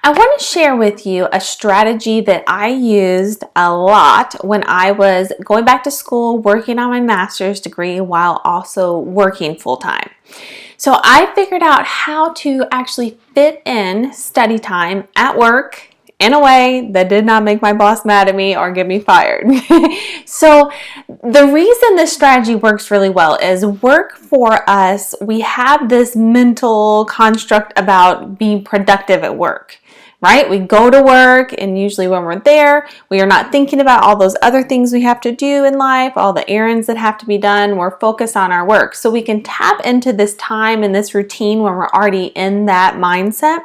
I want to share with you a strategy that I used a lot when I was going back to school, working on my master's degree while also working full-time. So I figured out how to actually fit in study time at work in a way that did not make my boss mad at me or get me fired. So the reason this strategy works really well is work for us, we have this mental construct about being productive at work. Right? We go to work, and usually when we're there, we are not thinking about all those other things we have to do in life, all the errands that have to be done. We're focused on our work. So we can tap into this time and this routine when we're already in that mindset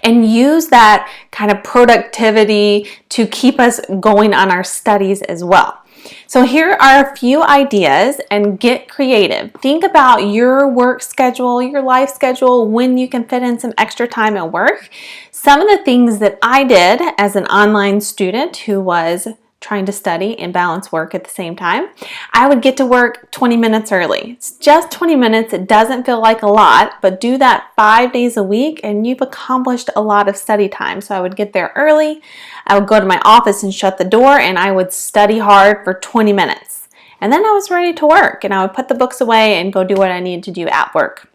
and use that kind of productivity to keep us going on our studies as well. So here are a few ideas, and get creative. Think about your work schedule, your life schedule, when you can fit in some extra time at work. Some of the things that I did as an online student who was trying to study and balance work at the same time, I would get to work 20 minutes early. It's just 20 minutes. It doesn't feel like a lot, but do that 5 days a week and you've accomplished a lot of study time. So I would get there early. I would go to my office and shut the door, and I would study hard for 20 minutes. And then I was ready to work, and I would put the books away and go do what I needed to do at work.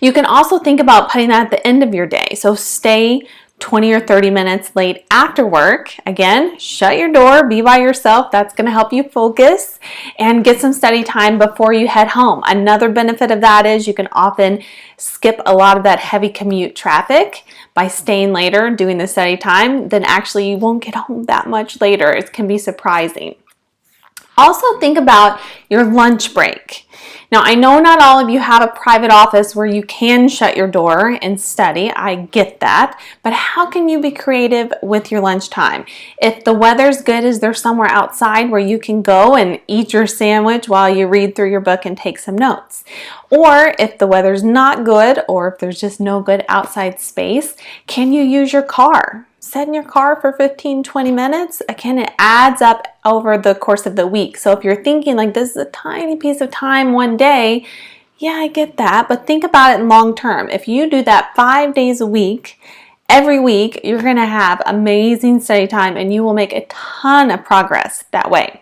You can also think about putting that at the end of your day. So stay 20 or 30 minutes late after work. Again, shut your door, be by yourself. That's going to help you focus and get some study time before you head home. Another benefit of that is you can often skip a lot of that heavy commute traffic by staying later doing the study time. Then actually you won't get home that much later. It can be surprising. Also think about your lunch break. Now, I know not all of you have a private office where you can shut your door and study. I get that. But how can you be creative with your lunchtime? If the weather's good, is there somewhere outside where you can go and eat your sandwich while you read through your book and take some notes? Or if the weather's not good, or if there's just no good outside space, can you use your car? Sit in your car for 15-20 minutes. Again, it adds up over the course of the week. So if you're thinking like this is a tiny piece of time one day, yeah, I get that. But think about it long term. If you do that 5 days a week, every week, you're going to have amazing study time and you will make a ton of progress that way.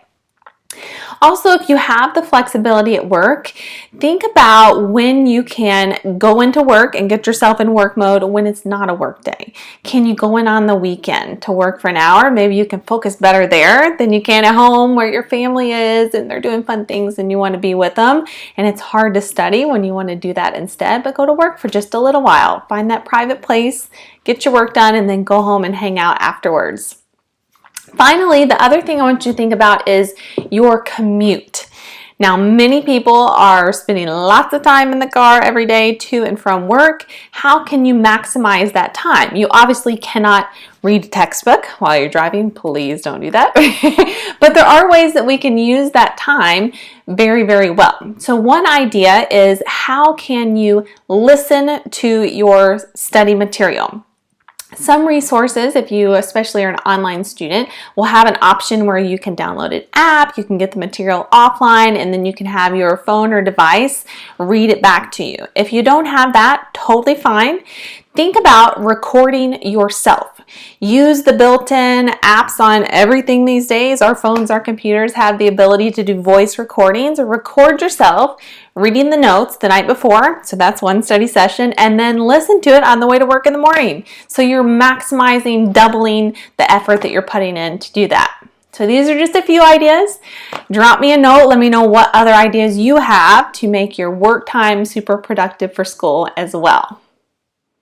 Also, if you have the flexibility at work, think about when you can go into work and get yourself in work mode when it's not a work day. Can you go in on the weekend to work for an hour? Maybe you can focus better there than you can at home where your family is and they're doing fun things and you want to be with them. And it's hard to study when you want to do that instead, but go to work for just a little while. Find that private place, get your work done, and then go home and hang out afterwards. Finally, the other thing I want you to think about is your commute. Now, many people are spending lots of time in the car every day to and from work. How can you maximize that time? You obviously cannot read a textbook while you're driving. Please don't do that. But there are ways that we can use that time very, very well. So one idea is, how can you listen to your study material? Some resources, if you especially are an online student, will have an option where you can download an app, you can get the material offline, and then you can have your phone or device read it back to you. If you don't have that, totally fine. Think about recording yourself. Use the built-in apps on everything these days. Our phones, our computers have the ability to do voice recordings. Record yourself reading the notes the night before, so that's one study session, and then listen to it on the way to work in the morning. So you're maximizing, doubling the effort that you're putting in to do that. So these are just a few ideas. Drop me a note. Let me know what other ideas you have to make your work time super productive for school as well.